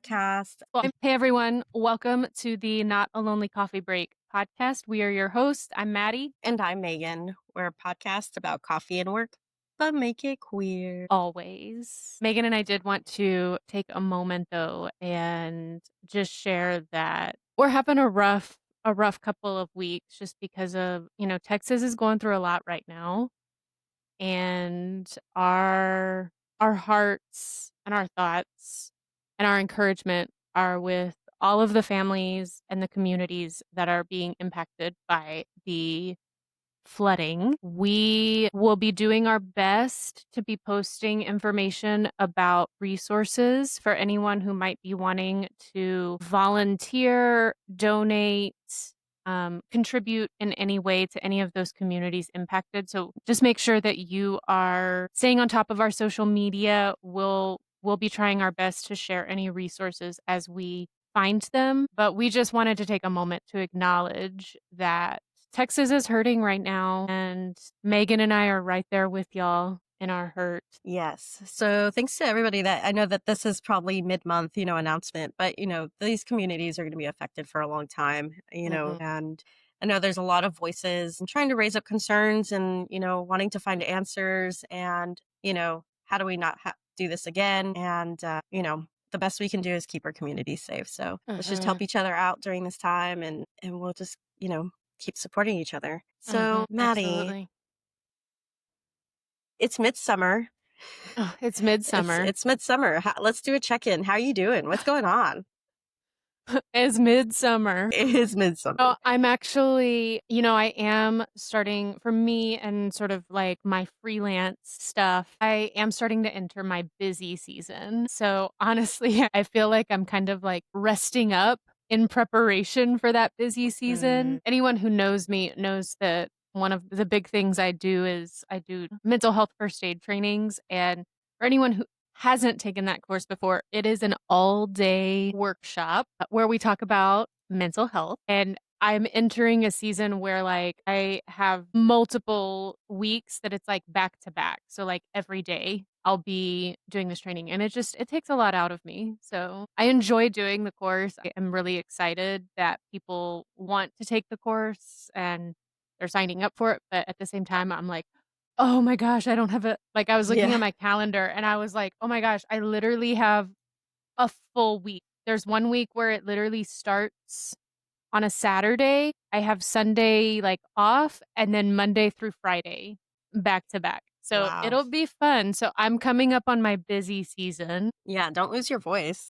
podcast. Hey everyone, welcome to the Not a Lonely Coffee Break podcast. We are your hosts. I'm Maddie. And I'm Meaghan. We're a podcast about coffee and work, but make it queer. Always. Meaghan and I did want to take a moment though and just share that we're having a rough couple of weeks just because of, Texas is going through a lot right now. And our hearts and our thoughts and our encouragement are with all of the families and the communities that are being impacted by the flooding. We will be doing our best to be posting information about resources for anyone who might be wanting to volunteer, donate, contribute in any way to any of those communities impacted. So just make sure that you are staying on top of our social media. We'll be trying our best to share any resources as we find them. But we just wanted to take a moment to acknowledge that Texas is hurting right now, and Meaghan and I are right there with y'all in our hurt. Yes. So thanks to everybody that I know that this is probably mid-month, announcement, but these communities are going to be affected for a long time, and I know there's a lot of voices and trying to raise up concerns and, wanting to find answers and, how do we not do this again? And, the best we can do is keep our community safe. So let's just help each other out during this time and we'll just, keep supporting each other. So, Maddie, Absolutely. it's midsummer. Oh, it's midsummer. It's midsummer. Let's do a check-in. How are you doing? What's going on? It's midsummer. It is midsummer. Oh, I'm actually, I am starting for me and sort of like my freelance stuff. I am starting to enter my busy season. So honestly, I feel like I'm kind of like resting up in preparation for that busy season. Anyone who knows me knows that one of the big things I do is I do mental health first aid trainings. And for anyone who hasn't taken that course before, it is an all-day workshop where we talk about mental health. And I'm entering a season where like I have multiple weeks that it's like back to back. So like every day I'll be doing this training and it takes a lot out of me. So I enjoy doing the course. I am really excited that people want to take the course and they're signing up for it. But at the same time, I'm like, oh my gosh, I don't have I was looking at my calendar and I was like, oh my gosh, I literally have a full week. There's one week where it literally starts on a Saturday. I have Sunday like off and then Monday through Friday back to back. So Wow. it'll be fun. So I'm coming up on my busy season. Yeah, don't lose your voice.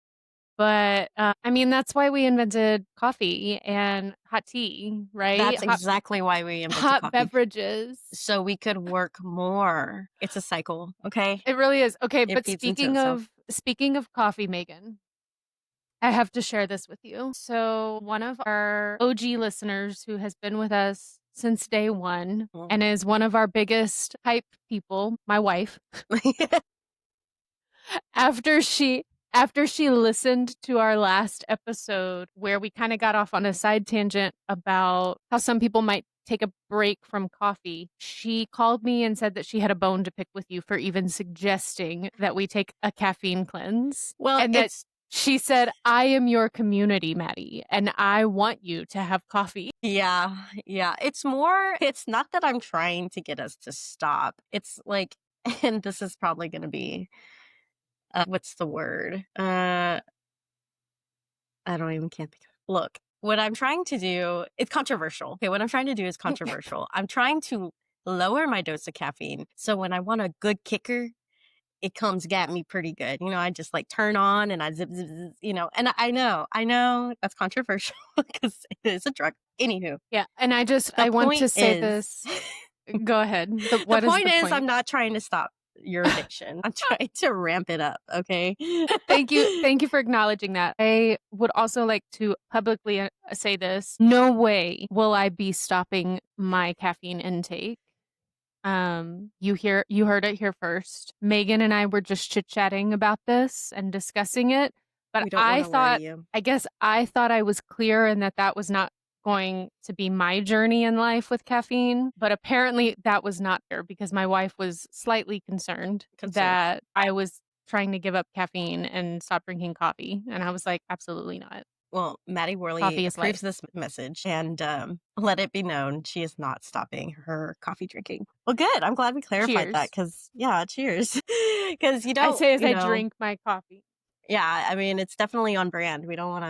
But that's why we invented coffee and hot tea, right? That's exactly why we invented hot coffee. beverages. So we could work more. It's a cycle, okay? It really is. Okay, It but feeds into itself. speaking of coffee, Meaghan, I have to share this with you. So one of our OG listeners who has been with us since day one and is one of our biggest hype people, my wife, after she listened to our last episode where we kind of got off on a side tangent about how some people might take a break from coffee, she called me and said that she had a bone to pick with you for even suggesting that we take a caffeine cleanse. Well, and that she said, I am your community, Maddie, and I want you to have coffee. Yeah. It's not that I'm trying to get us to stop. It's like, and this is probably going to be, what's the word? I can't think of it. Look, what I'm trying to do, it's controversial. Okay, what I'm trying to do is controversial. I'm trying to lower my dose of caffeine. So when I want a good kicker, it comes at me pretty good. I just like turn on and I zip, and I know that's controversial because it is a drug. Anywho. Yeah. And I want to say this. Go ahead. The point is I'm not trying to stop your addiction. I'm trying to ramp it up. Okay. Thank you for acknowledging that. I would also like to publicly say this. No way will I be stopping my caffeine intake. You heard it here first. Meaghan and I were just chit-chatting about this and discussing it, but I thought I was clear and that was not going to be my journey in life with caffeine, but apparently that was not there because my wife was slightly concerned that I was trying to give up caffeine and stop drinking coffee, and I was like, "Absolutely not. Well, Maddie Worley Coffee is life." approves this message, and let it be known she is not stopping her coffee drinking. Well, good. I'm glad we clarified that Cheers. because, yeah, cheers. Because I say as I drink my coffee. yeah, I mean, it's definitely on brand. We don't want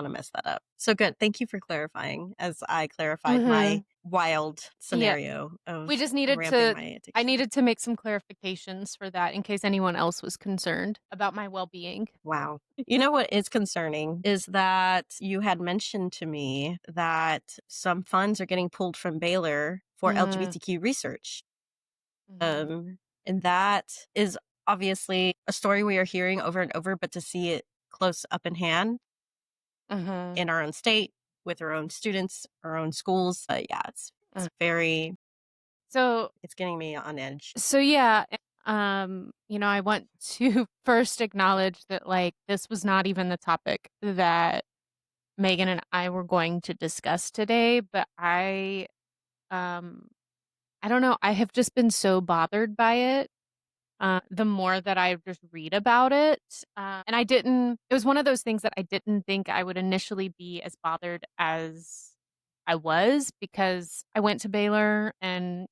to mess that up. So good. Thank you for clarifying as I clarified my Mhm. wild Yeah. scenario We of just needed ramping to my I addiction. needed to make some clarifications for that in case anyone else was concerned about my well-being. Wow. You know what is concerning is that you had mentioned to me that some funds are getting pulled from Baylor for Mm, LGBTQ research. mhm, And that is obviously a story we are hearing over and over, but to see it close up in hand mhm, in our own state with our own students, our own schools, yeah, it's mm. very, So it's getting me on edge. yeah, I want to first acknowledge that, like, this was not even the topic that Megan and I were going to discuss today, but um, I don't know, I have just been so bothered by it. The more that I just read about it, and it was one of those things that I didn't think I would initially be as bothered as I was because I went to Baylor and,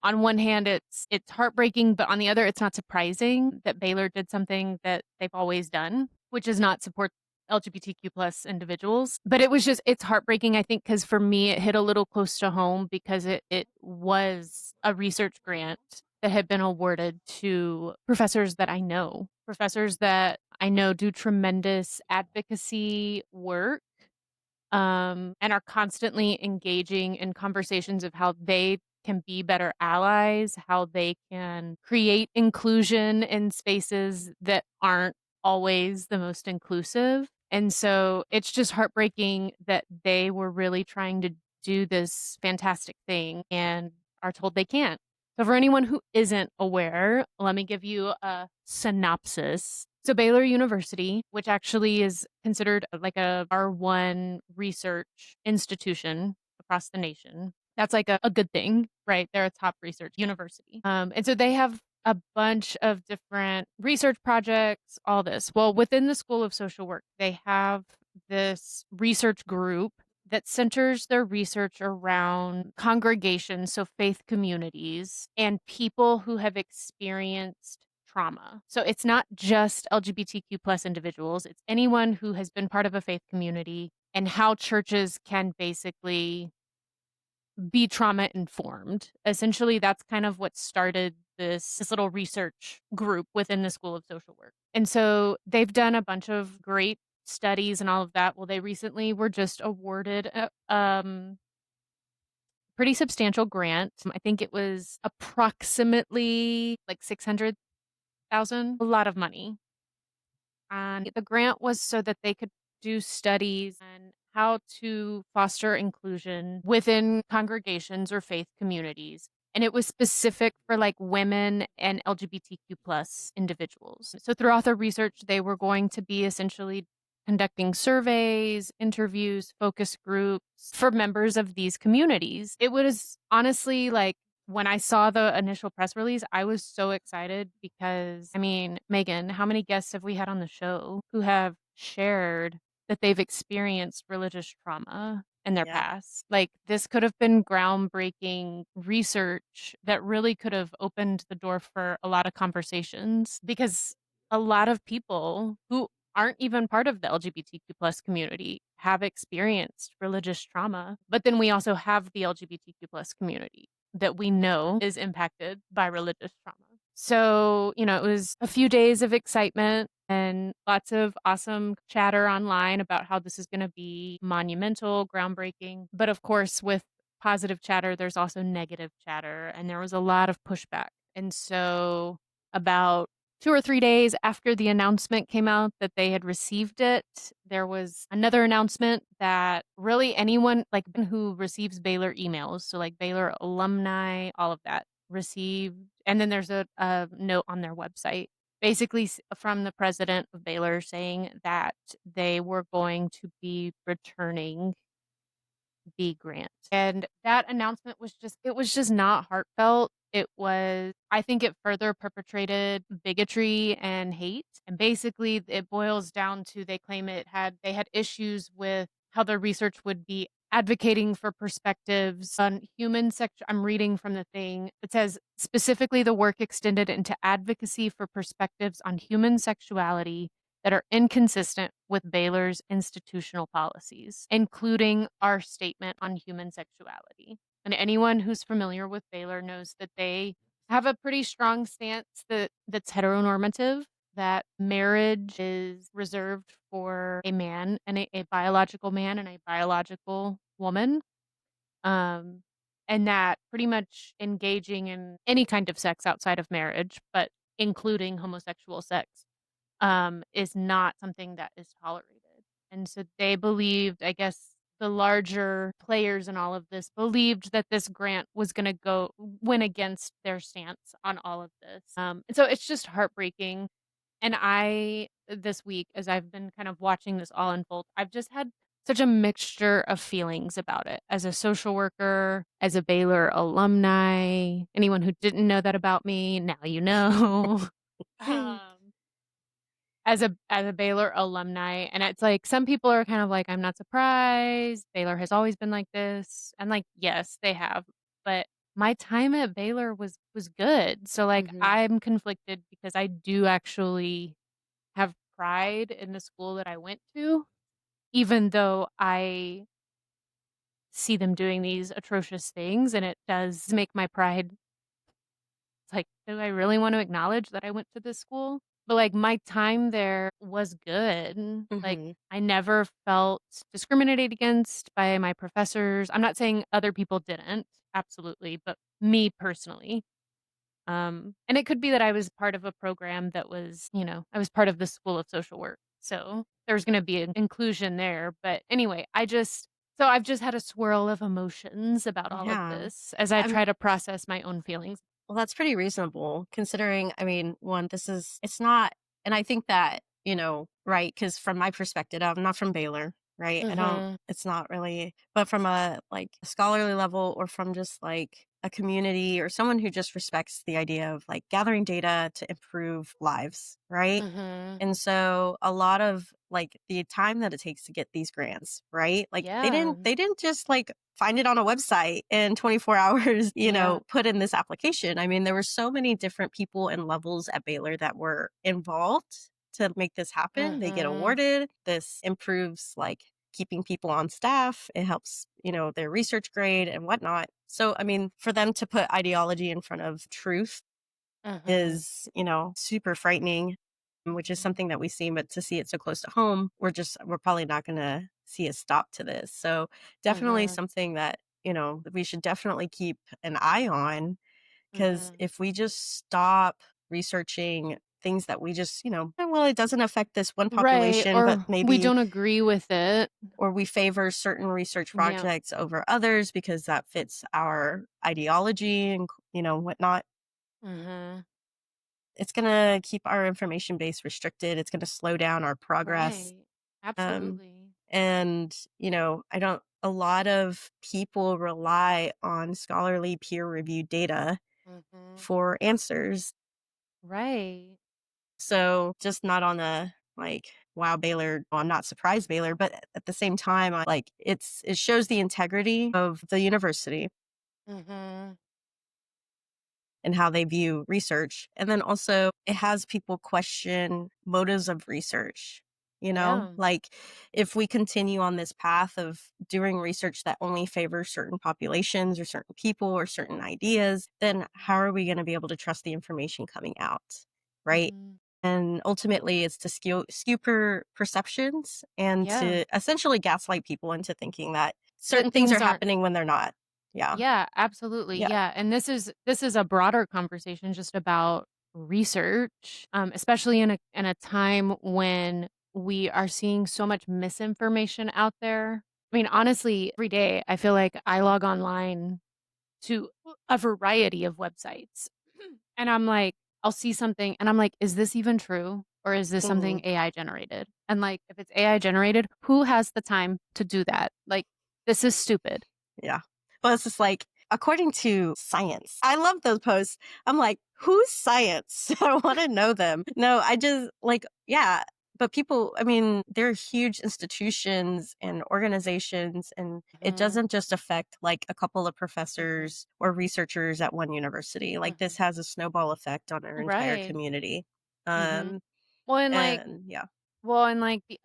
on one hand it's heartbreaking, but on the other it's not surprising that Baylor did something that they've always done, which is not support LGBTQ plus individuals. But it's heartbreaking, I think, because for me it hit a little close to home because it was a research grant that had been awarded to professors that I know do tremendous advocacy work, and are constantly engaging in conversations of how they can be better allies, how they can create inclusion in spaces that aren't always the most inclusive. And so it's just heartbreaking that they were really trying to do this fantastic thing and are told they can't. So, for anyone who isn't aware, let me give you a synopsis. So, Baylor University, which actually is considered like a R1 research institution across the nation, that's like a good thing, right? They're a top research university. And so they have a bunch of different research projects, all this. Well, within the School of Social Work, they have this research group that centers their research around congregations, so faith communities, and people who have experienced trauma. So it's not just LGBTQ plus individuals, it's anyone who has been part of a faith community and how churches can basically be trauma informed. Essentially, that's kind of what started this little research group within the School of Social Work. And so they've done a bunch of great studies and all of that. Well, they recently were just awarded a pretty substantial grant. I think it was approximately like 600,000, a lot of money. And the grant was so that they could do studies on how to foster inclusion within congregations or faith communities. And it was specific for like women and LGBTQ plus individuals. So throughout the research, they were going to be essentially conducting surveys, interviews, focus groups for members of these communities. It was honestly like when I saw the initial press release, I was so excited because, I mean, Megan, how many guests have we had on the show who have shared that they've experienced religious trauma in their Yeah. past? Like, this could have been groundbreaking research that really could have opened the door for a lot of conversations because a lot of people who aren't even part of the LGBTQ plus community have experienced religious trauma. But then we also have the LGBTQ plus community that we know is impacted by religious trauma. So, it was a few days of excitement and lots of awesome chatter online about how this is going to be monumental, groundbreaking. But of course, with positive chatter, there's also negative chatter, and there was a lot of pushback. And so, about 2 or 3 days after the announcement came out that they had received it, there was another announcement that really anyone like who receives Baylor emails, so like Baylor alumni, all of that received. And then there's a note on their website, basically from the president of Baylor saying that they were going to be returning the grant. And that announcement was just not heartfelt. I think it further perpetrated bigotry and hate. And basically it boils down to they had issues with how the research would be advocating for perspectives on human sex. I'm reading from the thing. It says specifically the work extended into advocacy for perspectives on human sexuality that are inconsistent with Baylor's institutional policies, including our statement on human sexuality. And anyone who's familiar with Baylor knows that they have a pretty strong stance that's heteronormative, that marriage is reserved for a man and a biological man and a biological woman. Um, and that pretty much engaging in any kind of sex outside of marriage, but including homosexual sex, is not something that is tolerated. And so they believed, I guess, the larger players in all of this believed that this grant was going to go win against their stance on all of this. And so it's just heartbreaking. And this week, as I've been kind of watching this all unfold, I've just had such a mixture of feelings about it. As a social worker, as a Baylor alumni, anyone who didn't know that about me, now you know. um, as a Baylor alumni, and it's like some people are kind of like, "I'm not surprised. Baylor has always been like this." And like, yes, they have. But my time at Baylor was good. So like Mhm. I'm conflicted because I do actually have pride in the school that I went to, even though I see them doing these atrocious things, and it does make my pride. It's like, do I really want to acknowledge that I went to this school? But, like, my time there was good. Like, Mhm. I never felt discriminated against by my professors. I'm not saying other people didn't, absolutely, but me personally. And it could be that I was part of a program that was, I was part of the School of Social Work. So there's gonna be an inclusion there. But anyway, I've just had a swirl of emotions about all of Yeah. this as I I mean, try to process my own feelings. well, that's pretty reasonable considering, I mean, one, it's not, and I think that, right, because from my perspective, I'm not from Baylor, right? Mhm. it's not really, but from a like a scholarly level or from just like a community or someone who just respects the idea of like gathering data to improve lives, right? Mhm. And so a lot of like the time that it takes to get these grants, right? Like Yeah. they didn't just like find it on a website in 24 hours, Yeah. put in this application. I mean, there were so many different people and levels at Baylor that were involved to make this happen. They get Mhm. awarded. This improves like keeping people on staff. It helps, their research grade and whatnot. So, I mean, for them to put ideology in front of truth Mhm. is, super frightening, which is Mhm. something that we see, but to see it so close to home, we're probably not going to see a stop to this. So definitely Mhm. something that, we should definitely keep an eye on because Mhm. if we just stop researching things that we just, well, it doesn't affect this one Right, population, but or we maybe, don't agree with it. or we favor certain research Yeah. projects over others because that fits our ideology and, whatnot, Mhm. it's gonna keep our information base restricted. It's gonna slow down our progress. Right. Um, Absolutely. and, I don't, a lot of people rely on scholarly peer reviewed data Mhm. for answers. Right. So just not on a like, wow, Baylor, well, I'm not surprised Baylor, but at the same time, like it shows the integrity of the university Mhm. and how they view research. And then also it has people question motives of research. Yeah. Like if we continue on this path of doing research that only favors certain populations or certain people or certain ideas, then how are we going to be able to trust the information coming out? Right. Mhm. And ultimately, it's to skew perceptions and Yeah. to essentially gaslight people into thinking that certain That things are things aren't. happening when they're not. Yeah. Yeah, absolutely. Yeah. Yeah, and this is a broader conversation just about research, especially in a time when we are seeing so much misinformation out there. I mean, honestly, every day I feel like I log online to a variety of websites, and I'm like, I'll see something, and I'm like, is this even true? Or is this Hmm. something AI generated? And like, if it's AI generated, who has the time to do that? Like, This is stupid. Yeah. Well, it's just like, according to science. I love those posts. I'm like, who's science? I want to know them. No, I just like, yeah. But people, I mean, they're huge institutions and organizations, and it Mhm, doesn't just affect like a couple of mhm, professors or researchers at one university. Like, this mhm. has a snowball effect on our entire Right. community. Mhm. Um, Well, and, like and yeah.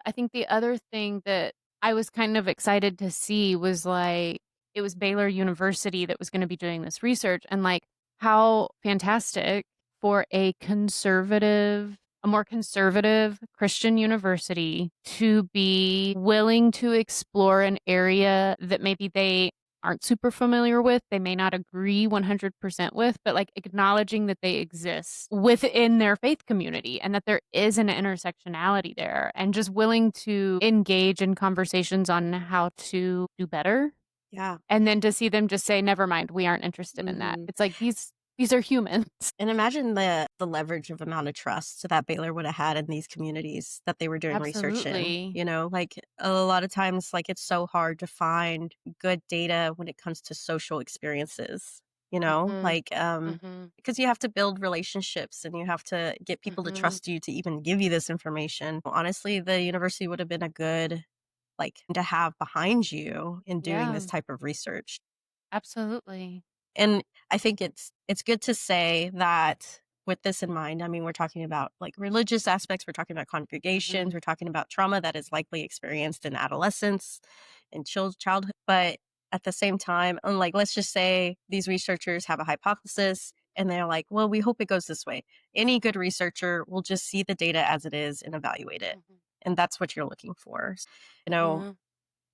I think the other thing that I was kind of excited to see was, like, it was Baylor University that was gonna be doing this research, and, like, how fantastic for a more conservative Christian university to be willing to explore an area that maybe they aren't super familiar with, they may not agree 100% with, but, like, acknowledging that they exist within their faith community and that there is an intersectionality there, and just willing to engage in conversations on how to do better, Yeah. and then to see them just say, "Never mind, we aren't interested in that." Hmm. It's like, these are humans. And imagine the leverage of amount of trust that Baylor would have had in these communities that they were doing research in. Absolutely. You know, like a lot of times, like it's so hard to find good data when it comes to social experiences. You know, Mhm. like Mhm. because you have to build relationships and you have to get people to Mhm. trust you to even give you this information. Honestly, the university would have been a good like to have behind you in doing this Yeah, type of research. absolutely. And I think it's good to say that with this in mind, I mean, we're talking about like religious aspects, we're talking about congregations, Mhm. we're talking about trauma that is likely experienced in adolescence and childhood. But at the same time, like let's just say these researchers have a hypothesis and they're like, well, we hope it goes this way. Any good researcher will just see the data as it is and evaluate it. Mhm. And that's what you're looking for. You know, Mhm.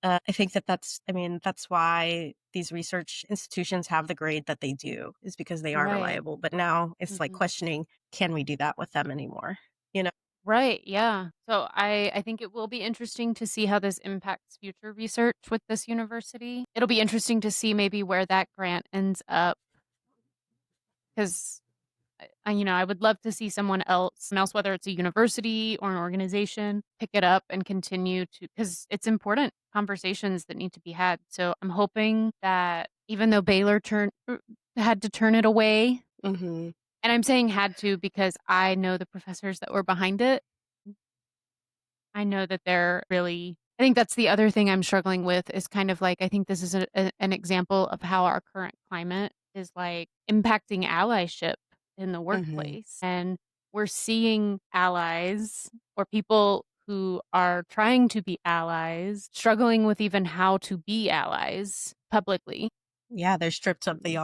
I think that I mean, that's why these research institutions have the grade that they do, is because they are Right. reliable. But now it's like Mhm. questioning, can we do that with them anymore? You know? Right, yeah. So I think it will be interesting to see how this impacts future research with this university. It'll be interesting to see maybe where that grant ends up, 'cause I would love to see someone else, whether it's a university or an organization, pick it up and continue to, because it's important conversations that need to be had. So I'm hoping that even though had to turn it away, Hmm. and I'm saying had to because I know the professors that were behind it. I know that they're really I think that's the other thing I'm struggling with is kind of like I think this is an example of how our current climate is, like, impacting allyship in the Hmm. workplace, and we're seeing allies or people who are trying to be allies struggling with even how to be allies publicly. Yeah, they're stripped of the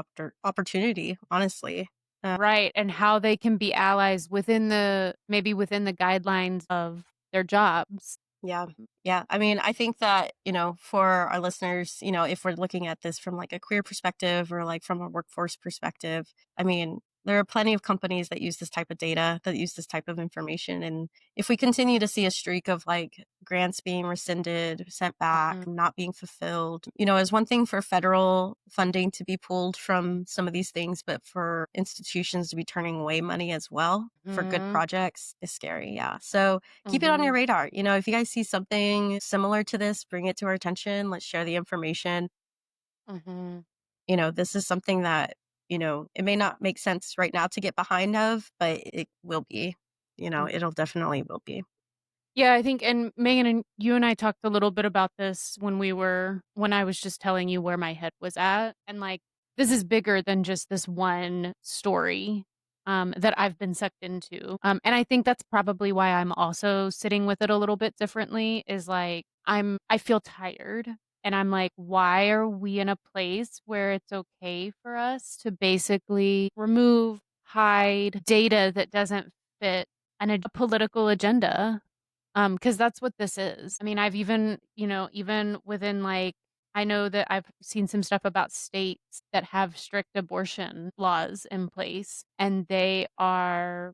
opportunity, honestly. Right, and how they can be allies within within the guidelines of their jobs. Yeah. Yeah. I mean, I think that, for our listeners, if we're looking at this from like a queer perspective or like from a workforce perspective, I mean, there are plenty of companies that use this type of data, that use this type of information. And if we continue to see a streak of like grants being rescinded, sent back, Mhm, not being fulfilled, is one thing for federal funding to be pulled from some of these things, but for institutions to be turning away money as well for good mhm, projects is scary. Yeah. So, keep it on your mhm, radar. If you guys see something similar to this, bring it to our attention. Let's share the information. mhm, This is something that, it may not make sense right now to get behind of, but it will be. mhm. It'll definitely will be. Yeah, I think and Megan and you and I talked a little bit about this when I was just telling you where my head was at, and, like, this is bigger than just this one story, that I've been sucked into, and I think that's probably why I'm also sitting with it a little bit differently is, like, I feel tired, and I'm like, "Why are we in a place where it's okay for us to basically remove, hide data that doesn't fit a political agenda?" Because that's what this is. I mean, I've even within, like I know that I've seen some stuff about states that have strict abortion laws in place, and they are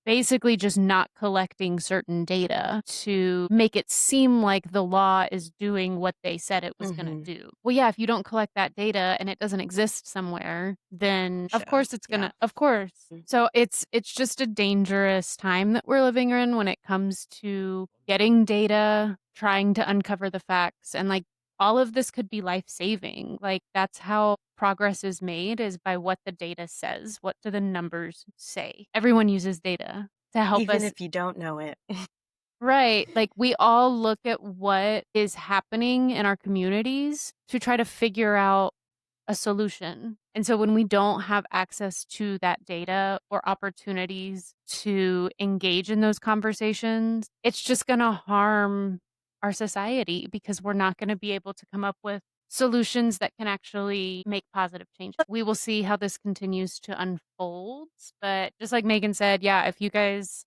basically just not collecting certain data to make it seem like the law is doing what they said it was gonna Hmm. do. Well, yeah, if you don't collect that data and it doesn't exist somewhere, then of Should. course it's Yeah. gonna of course. Mm. So it's just a dangerous time that we're living in when it comes to getting data, trying to uncover the facts, and, like, all of this could be life-saving. Like, that's how progress is made, is by what the data says. What do the numbers say? Everyone uses data to help Even us. if you don't know it. Right. Like, we all look at what is happening in our communities to try to figure out a solution. And so when we don't have access to that data or opportunities to engage in those conversations, it's just going to harm our society because we're not going to be able to come up with solutions that can actually make positive change. We will see how this continues to unfold. But just like Megan said, yeah, if you guys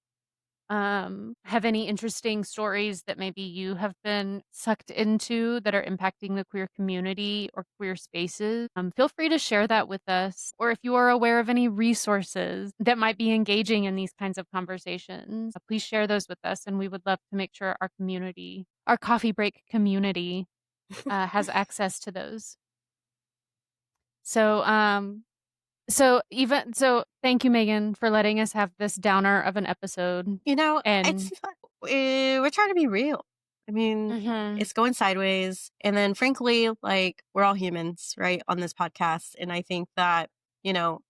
have any interesting stories that maybe you have been sucked into that are impacting the queer community or queer spaces, feel free to share that with us. Or if you are aware of any resources that might be engaging in these kinds of conversations, please share those with us. And we would love to make sure our community, our coffee break community, has access to those. So, thank you, Megan, for letting us have this downer of an episode. It's And we're trying to be real. I mean, mhm. it's going sideways. And then frankly, like, we're all humans, right, on this podcast. And I think that,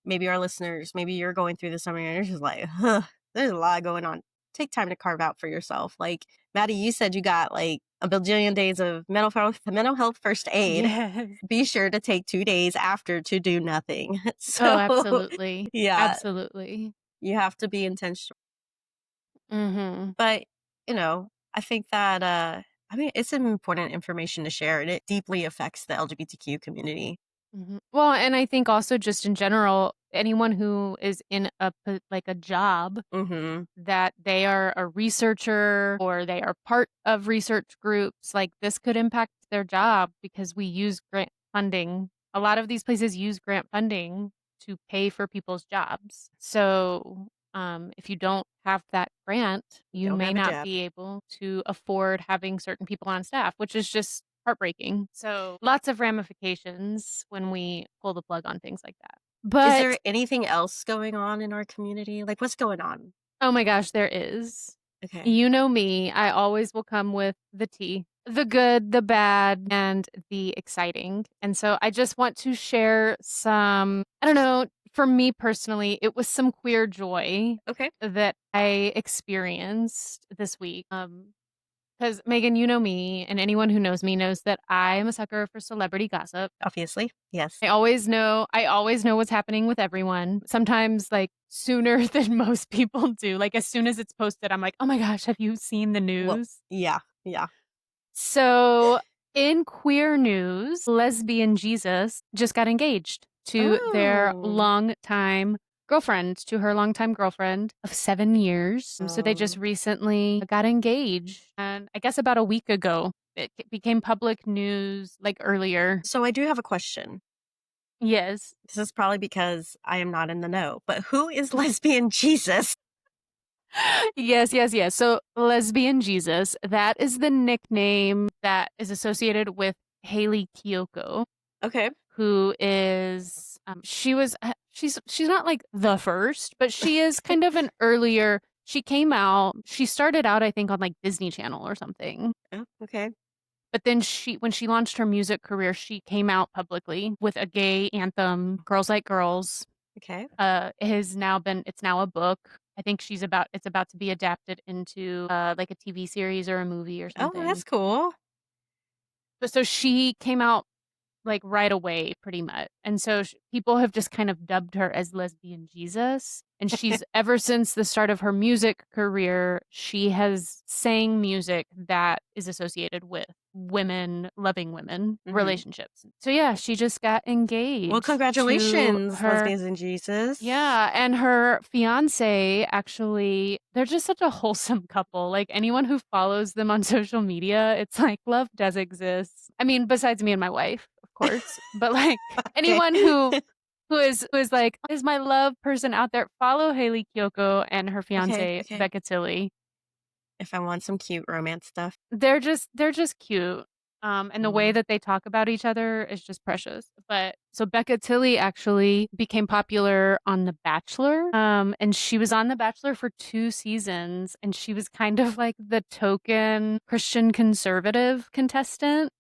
maybe our listeners, maybe you're going through this summer and you're just like, huh, there's a lot going on. Take time to carve out for yourself. Like, Maddie, you said you got like a bajillion days of mental health first aid. Yes. Be sure to take 2 days after to do nothing. Oh, So absolutely. yeah, Absolutely. you have to be intentional. Mhm. But, I think that, it's an important information to share, and it deeply affects the LGBTQ community. Mhm. Well, and I think also just in general, anyone who is in like a job Mhm. that they are a researcher or they are part of research groups, like this could impact their job because we use grant funding. A lot of these places use grant funding to pay for people's jobs. So, if you don't have that grant, you Don't may have a not job. be able to afford having certain people on staff, which is just heartbreaking. So, lots of ramifications when we pull the plug on things like that. Is But there anything else going on in our community? Like, what's going on? oh my gosh, there is. Okay. You know me, I always will come with the tea, the good, the bad, and the exciting. And so I just want to share some, I don't know, for me personally, it was some queer joy Okay. that I experienced this week. Because Megan, you know me, and anyone who knows me knows that I am a sucker for celebrity gossip. Obviously. Yes. I always know what's happening with everyone. Sometimes like sooner than most people do. Like as soon as it's posted, I'm like, "Oh my gosh, have you seen the Well, news?" yeah. Yeah. So, in queer news, lesbian Jesus just got engaged to their Oh. longtime girlfriend, to her longtime girlfriend of 7 years. So they just Oh. recently got engaged, and I guess about a week ago, it became public news, like, earlier. So I do have a question. Yes. This is probably because I am not in the know, but who is lesbian Jesus? Yes, yes, yes. So, lesbian Jesus, that is the nickname that is associated with Haley Kiyoko. Okay. Who is she was she's not like the first, but she is kind of an earlier. She started out I think on like Disney Channel or something. Oh, okay. But then when she launched her music career, she came out publicly with a gay anthem, Girls Like Girls. Okay. It's now a book. I think it's about to be adapted into like a TV series or a movie or Oh, something. that's cool. But so she came out like, right away, pretty much, and so people have just kind of dubbed her as Lesbian Jesus, and she's ever since the start of her music career, she has sang music that is associated with women loving women Mhm. relationships. So, yeah, she just got Well, engaged to congratulations, her. lesbians and Jesus. Yeah, and her fiance actually, they're just such a wholesome couple. Like anyone who follows them on social media, it's like love does exist. I mean, besides me and my wife, of course, but like Okay. anyone who is like is my love person out there, follow Haley Kiyoko and her Okay, fiance okay. Becca Tilly. If I want some cute romance stuff. They're just cute. And the way Mm. that they talk about each other is just precious. But so Becca Tilly actually became popular on The Bachelor. And she was on The Bachelor for 2 seasons, and she was kind of like the token Christian conservative contestant.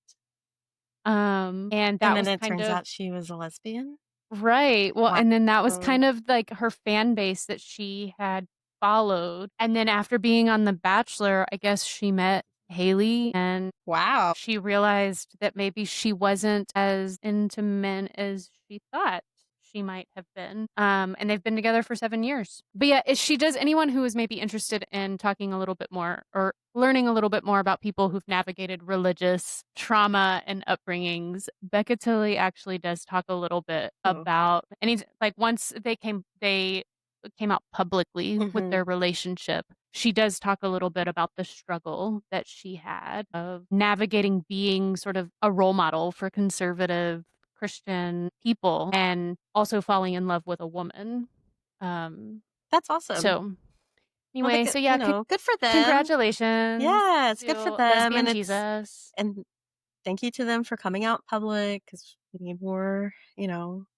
And And that then was it kind turns of out she was a lesbian? right. Well, Wow. and then that was kind of like her fan base that she had followed. And then after being on The Bachelor, I guess she met Haley and Wow. she realized that maybe she wasn't as into men as she thought she might have been. And they've been together for 7 years. But yeah, if she does anyone who is maybe interested in talking a little bit more or learning a little bit more about people who've navigated religious trauma and upbringings, Becca Tilley actually does talk a little bit Oh. about any like once they came out publicly with Mhm. their relationship. She does talk a little bit about the struggle that she had of navigating being sort of a role model for conservative Christian people and also falling in love with a woman. Um, That's awesome. so Well, they anyway, good so yeah, good for them. congratulations Yeah, it's good for to them, lesbian Jesus. and thank you to them for coming out public because we need more,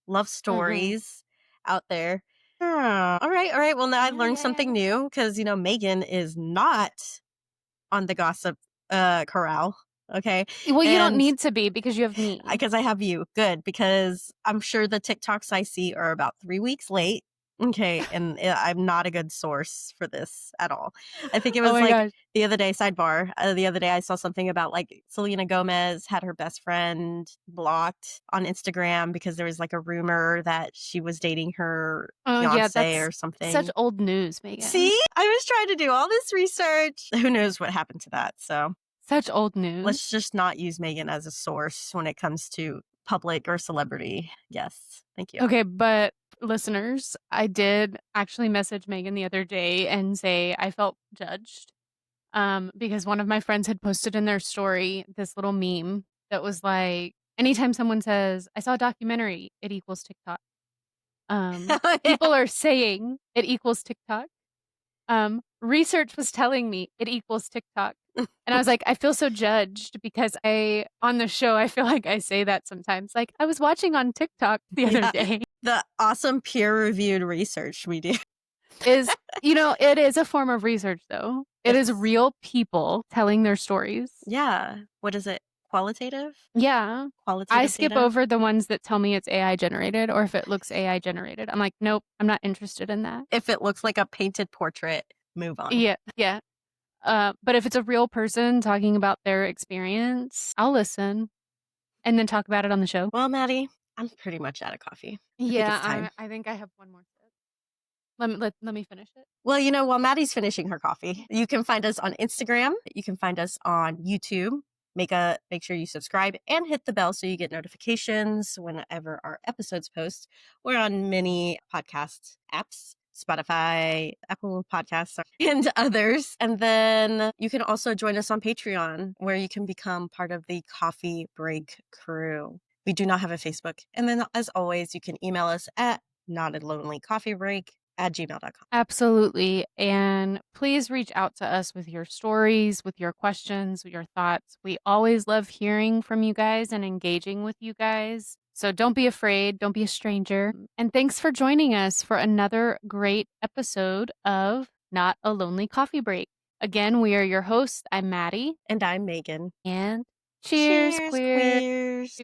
love Mhm. stories out there. Yeah. All right. Well, now I Yeah, learned yeah, something yeah. new because Megan is not on the gossip corral. Okay, Well, you don't and need to be because you have me. because I have you. Good, because I'm sure the TikToks I see are about 3 weeks late. Okay, and I'm not a good source for this at all. I think it Oh was my like gosh. the other day, sidebar, the other day I saw something about like Selena Gomez had her best friend blocked on Instagram because there was like a rumor that she was dating her Oh yeah, fiance that's or such something. old news, Megan. See, I was trying to do all this research. Who knows what happened to that? So Such old news. let's just not use Megan as a source when it comes to public or celebrity. Yes. Thank you. Okay, but listeners, I did actually message Megan the other day and say I felt judged. Because one of my friends had posted in their story this little meme that was like, anytime someone says, I saw a documentary, it equals TikTok. People are saying it equals TikTok. Research was telling me it equals TikTok. And I was like, I feel so judged because on the show, I feel like I say that sometimes. Like, I was watching on TikTok the other Yeah. day. The awesome peer reviewed research we do. Is, it is a form of research, though. It is It's, real people telling their stories. yeah. What is it? Qualitative? Yeah. I Qualitative skip data? over the ones that tell me it's AI generated or if it looks AI generated. I'm like, nope, I'm not interested in that. If it looks like a painted portrait, move on. Yeah, yeah. But if it's a real person talking about their experience, I'll listen and then talk about it on the show. Well, Maddie, I'm pretty much out of coffee. I think it's Yeah, time. I think I have one more sip. Let me finish it. Well, while Maddie's finishing her coffee, you can find us on Instagram. You can find us on YouTube. Make sure you subscribe and hit the bell so you get notifications whenever our episodes post. We're on many podcast apps, Spotify, Apple Podcasts, and others. And then you can also join us on Patreon, where you can become part of the Coffee Break crew. We do not have a Facebook. And then, as always, you can email us at notalonelycoffeebreak@gmail.com. Absolutely. And please reach out to us with your stories, with your questions, with your thoughts. We always love hearing from you guys and engaging with you guys. So don't be afraid, don't be a stranger. And thanks for joining us for another great episode of Not a Lonely Coffee Break. Again, we are your hosts. I'm Maddie. And I'm Megan. And cheers, Cheers, queer. queers.